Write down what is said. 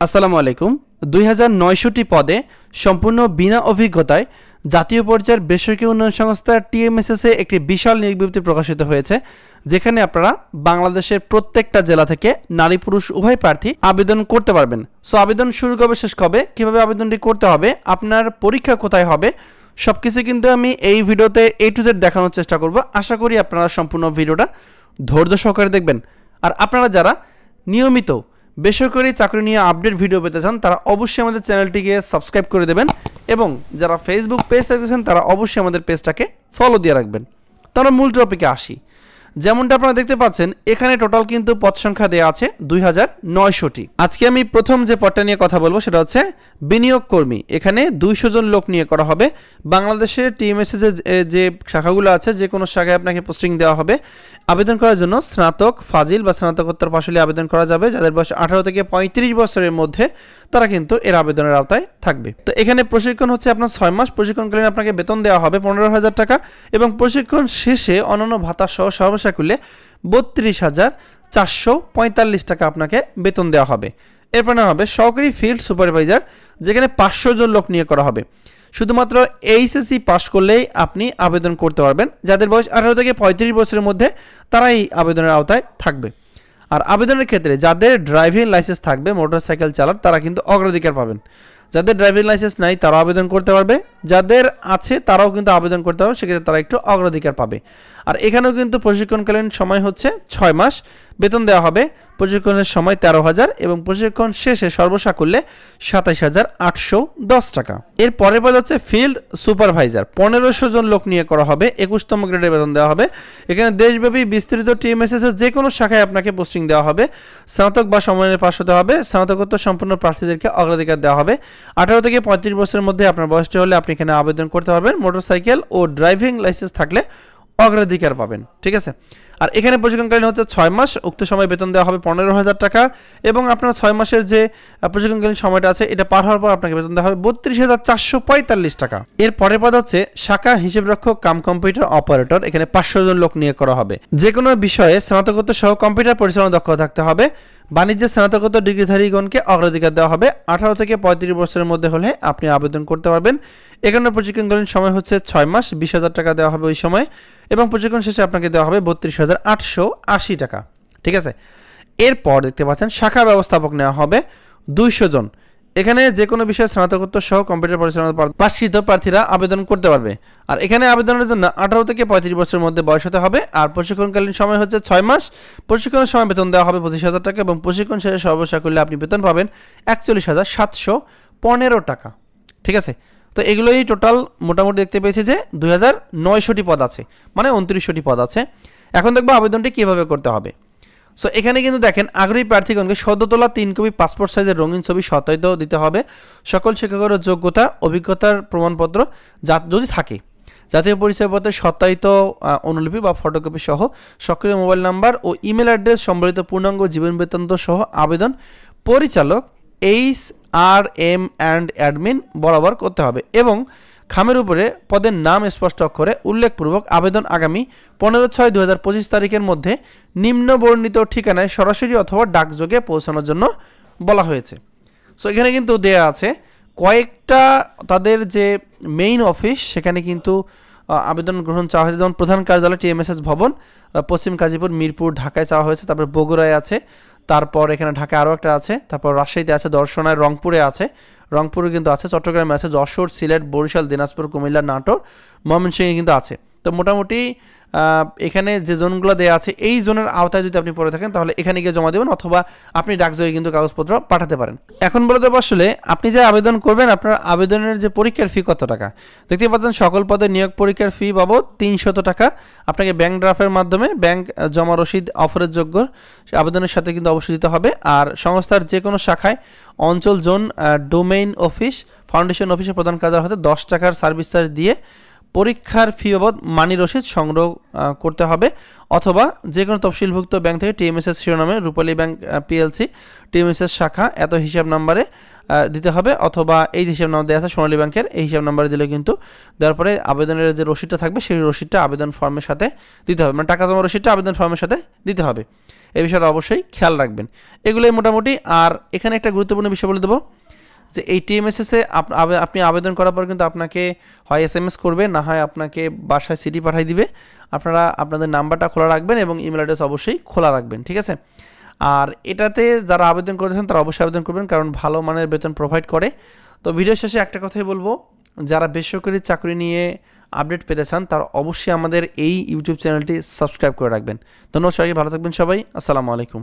আসসালামু আলাইকুম। ২০৯০টি পদে সম্পূর্ণ বিনা অভিজ্ঞতায় জাতীয় পর্যায়ের বেসরকারি উন্নয়ন সংস্থা টিএমএসএসে একটি বিশাল নিয়োগ বিজ্ঞপ্তি প্রকাশিত হয়েছে, যেখানে আপনারা বাংলাদেশের প্রত্যেকটা জেলা থেকে নারী পুরুষ উভয় প্রার্থী আবেদন করতে পারবেন। সো আবেদন শুরু কবে শেষ কবে, কীভাবে আবেদনটি করতে হবে, আপনার পরীক্ষা কোথায় হবে, সব কিছু কিন্তু আমি এই ভিডিওতে A to Z দেখানোর চেষ্টা করব। আশা করি আপনারা সম্পূর্ণ ভিডিওটা ধৈর্য সহকারে দেখবেন। আর আপনারা যারা নিয়মিত বেসরকারি চাকরি নিয়ে আপডেট ভিডিও পেতে চান তারা অবশ্যই আমাদের চ্যানেলটিকে সাবস্ক্রাইব করে দেবেন, এবং যারা ফেসবুক পেজ দেখতেছেন তারা অবশ্যই আমাদের পেজটাকে ফলো দিয়ে রাখবেন। তারা মূল টপিকে আসি। যেমনটা আপনারা দেখতে পাচ্ছেন, এখানে টোটাল কিন্তু পদ সংখ্যা দেওয়া আছে ২০৯০টি। আজকে আমি প্রথম যে পদটা নিয়ে কথা বলবো সেটা হচ্ছে বিনিয়োগ কর্মী। এখানে ২০০ জন লোক নিয়ে করা হবে। বাংলাদেশের টিএমএসএস যে শাখাগুলো আছে, যে কোনো শাখায় আপনাকে পোস্টিং দেওয়া হবে। আবেদন করার জন্য স্নাতক, ফাজিল বা স্নাতকোত্তর পাশ হলে আবেদন করা যাবে। যাদের বয়স ১৮ থেকে ৩৫ বছরের মধ্যে তারা কিন্তু এর আবেদনের আওতায় থাকবে। তো এখানে প্রশিক্ষণ হচ্ছে আপনার ৬ মাস। প্রশিক্ষণকালীন আপনাকে বেতন দেওয়া হবে ১৫,০০০ টাকা, এবং প্রশিক্ষণ শেষে অন্যান্য ভাতা সহ সর্বশেষ করলে ৩২,৪৪৫ টাকা আপনাকে বেতন দেওয়া হবে। এরপর নেওয়া হবে সহকারী ফিল্ড সুপারভাইজার, যেখানে ৫০০ জন লোক নিয়ে করা হবে। শুধুমাত্র এইচএসসি পাস করলেই আপনি আবেদন করতে পারবেন। যাদের বয়স ১৮ থেকে ৩৫ বছরের মধ্যে তারা এই আবেদনের আওতায় থাকবে। আর আবেদনের ক্ষেত্রে যাদের ড্রাইভিং লাইসেন্স থাকবে, মোটরসাইকেল চালাক, তারা কিন্তু অগ্রাধিকার পাবেন। যাদের ড্রাইভিং লাইসেন্স নাই তারাও আবেদন করতে পারবে, যাদের আছে তারাও কিন্তু আবেদন করতে পারবে, সেক্ষেত্রে তারা একটু অগ্রাধিকার পাবে। আর এখানেও কিন্তু প্রশিক্ষণকালীন সময় হচ্ছে ৬ মাস। বেতন দেওয়া হবে প্রশিক্ষণের সময় ১৩,০০০, এবং প্রশিক্ষণ শেষে সর্বসাকুল্যে ২৭,৮১০ টাকা। এর পরের পদ হচ্ছে ফিল্ড সুপারভাইজার। ১৫০০ জন লোক নিয়ে করা হবে। ২১তম গ্রেডের বেতন দেওয়া হবে। এখানে দেশব্যাপী বিস্তৃত টিএমএসএস এর যে কোনো শাখায় আপনাকে পোস্টিং দেওয়া হবে। স্নাতক বা সমমানের পাশ হতে হবে। স্নাতকোত্তর সম্পূর্ণ প্রার্থীদেরকে অগ্রাধিকার দেওয়া হবে। ১৮ থেকে ৩৫ বছরের মধ্যে আপনার বয়সটি হলে আপনি এখানে আবেদন করতে পারবেন। মোটরসাইকেল ও ড্রাইভিং লাইসেন্স থাকলে অগ্রাধিকার পাবেন। ঠিক আছে। আর এখানে প্রশিক্ষণকালীন হচ্ছে ৬ মাস। উক্ত সময় বেতন দেওয়া হবে ১৫,০০০ টাকা, এবং আপনার ৬ মাসের যে প্রশিক্ষণকালীন সময়টা আছে এটা পার হওয়ার পর আপনাকে বেতন দেওয়া হবে ৩২,৪৪৫ টাকা। এর পরের পদ হচ্ছে শাখা হিসাবরক্ষক কাম কম্পিউটার অপারেটর। এখানে ৫০০ জন লোক নিয়ে করা হবে। যে কোনো বিষয়ে স্নাতকোত্তর সহ কম্পিউটার পরিচালনা দক্ষতা থাকতে হবে। বাণিজ্যের স্নাতকোত্তর ডিগ্রিধারীগণকে অগ্রাধিকার দেওয়া হবে। ১৮ থেকে ৩৫ বছরের মধ্যে হলে আপনি আবেদন করতে পারবেন। এখানে প্রশিক্ষণকালীন সময় হচ্ছে ৬ মাস। ২০,০০০ টাকা দেওয়া হবে ওই সময়, এবং প্রশিক্ষণ শেষে আপনাকে দেওয়া হবে ৩২,৮৮০ টাকা। ঠিক আছে। এরপর দেখতে পাচ্ছেন শাখা ব্যবস্থাপক নেওয়া হবে ২০০ জন। এখানে যে কোনো বিষয়ে স্নাতকোত্তর সহ কম্পিউটার পরিচালনা পাশকৃত প্রার্থীরা আবেদন করতে পারবে। আর এখানে আবেদনের জন্য ১৮ থেকে ৩৫ বছরের মধ্যে বয়স হতে হবে। আর প্রশিক্ষণকালীন সময় হচ্ছে ৬ মাস। প্রশিক্ষণের সময় বেতন দেওয়া হবে ২৫,০০০ টাকা, এবং প্রশিক্ষণ শেষে সর্বশেষ করলে আপনি বেতন পাবেন ৪১,৭১৫ টাকা। ঠিক আছে। তো এগুলোই টোটাল মোটামুটি দেখতে পেয়েছি যে ২০৯০টি পদ আছে, মানে ২৯টি পদ আছে। এখন দেখবো আবেদনটি কীভাবে করতে হবে। সো এখানে কিন্তু দেখেন, আগ্রহী প্রার্থীগণকে সদ্য তোলা ৩ কপি পাসপোর্ট সাইজের রঙিন ছবি সত্যায়িত দিতে হবে। সকল শিক্ষকের যোগ্যতা, অভিজ্ঞতার প্রমাণপত্র যদি থাকে, জাতীয় পরিচয়পত্রের সত্যায়িত অনুলিপি বা ফটোকপি সহ, সক্রিয় মোবাইল নাম্বার ও ইমেল অ্যাড্রেস সম্বলিত পূর্ণাঙ্গ জীবন বৃত্তান্ত সহ আবেদন পরিচালক HRM অ্যান্ড অ্যাডমিন বরাবর করতে হবে, এবং খামের উপরে পদের নাম স্পষ্ট অক্ষরে উল্লেখপূর্বক আবেদন আগামী ১৫/৬/২০২৫ তারিখের মধ্যে নিম্ন বর্ণিত ঠিকানায় সরাসরি অথবা ডাকযোগে পৌঁছানোর জন্য বলা হয়েছে। সো এখানে কিন্তু দেয়া আছে কয়েকটা তাদের যে মেইন অফিস, সেখানে কিন্তু আবেদন গ্রহণ চাওয়া হয়েছে। যেমন প্রধান কার্যালয় টিএমএসএস ভবন, পশ্চিম গাজীপুর, মিরপুর, ঢাকায় চাওয়া হয়েছে। তারপর বগুড়ায় আছে, তারপর এখানে ঢাকায় আরও একটা আছে, তারপর রাজশাহীতে আছে, দর্শনায়, রংপুরে আছে, রংপুরে কিন্তু আছে, চট্টগ্রামে আছে, যশোর, সিলেট, বরিশাল, দিনাজপুর, কুমিল্লা, নাটোর, ময়মনসিংহে কিন্তু আছে। তো মোটামুটি এখানে যে জোনগুলো দেওয়া আছে, এই জোনের আওতায় যদি আপনি পড়ে থাকেন তাহলে এখানে গিয়ে জমা দেবেন, অথবা আপনি ডাকযোগে কিন্তু কাগজপত্র পাঠাতে পারেন। এখন বলে দেবো আসলে আপনি যে আবেদন করবেন, আপনার আবেদনের যে পরীক্ষার ফি কত টাকা। দেখতে পাচ্ছেন সকল পদে নিয়োগ পরীক্ষার ফি বাবদ ৩০০ টাকা। আপনাকে ব্যাংক ড্রাফটের মাধ্যমে ব্যাংক জমা রসিদ অফারের যোগ্য আবেদনের সাথে কিন্তু অবশ্যই দিতে হবে। আর সংস্থার যে কোনো শাখায় অঞ্চল, জোন, ডোমেইন অফিস, ফাউন্ডেশন অফিসে প্রধান কার্যালয় হতে ১০ টাকার সার্ভিস চার্জ দিয়ে পরীক্ষার ফি বাবদ মানি রসিদ সংগ্রহ করতে হবে, অথবা যে কোনো তফসিলভুক্ত ব্যাংক থেকে টিএমএসএস শিরোনামে রূপালী ব্যাংক পিএলসি টিএমএসএস শাখা এত হিসাব নাম্বারে দিতে হবে, অথবা এই হিসাব নাম্বার দেওয়া আছে সোনালী ব্যাংকের, এই হিসাব নাম্বারে দিলে কিন্তু দেওয়ার পরে আবেদনের যে রসিদটা থাকবে সেই রসিদটা আবেদন ফর্মের সাথে দিতে হবে, মানে টাকা জমা রসিদটা আবেদন ফর্মের সাথে দিতে হবে। এই বিষয়টা অবশ্যই খেয়াল রাখবেন। এগুলোই মোটামুটি। আর এখানে একটা গুরুত্বপূর্ণ বিষয় বলে দেবো যে এই টিএমএসএসে আপনি আবেদন করার পর কিন্তু আপনাকে হয় এসএমএস করবে, না হয় আপনাকে বাসায় সিটি পাঠিয়ে দিবে। আপনারা আপনাদের নাম্বারটা খোলা রাখবেন এবং ইমেল অ্যাড্রেস অবশ্যই খোলা রাখবেন, ঠিক আছে? আর এটাতে যারা আবেদন করেছেন তারা অবশ্যই আবেদন করবেন, কারণ ভালো মানের বেতন প্রোভাইড করে। তো ভিডিও শেষে একটা কথাই বলবো, যারা বেসরকারি চাকরি নিয়ে আপডেট পেতে চান তারা অবশ্যই আমাদের এই ইউটিউব চ্যানেলটি সাবস্ক্রাইব করে রাখবেন। ধন্যবাদ সবাইকে, ভালো থাকবেন সবাই, আসসালামু আলাইকুম।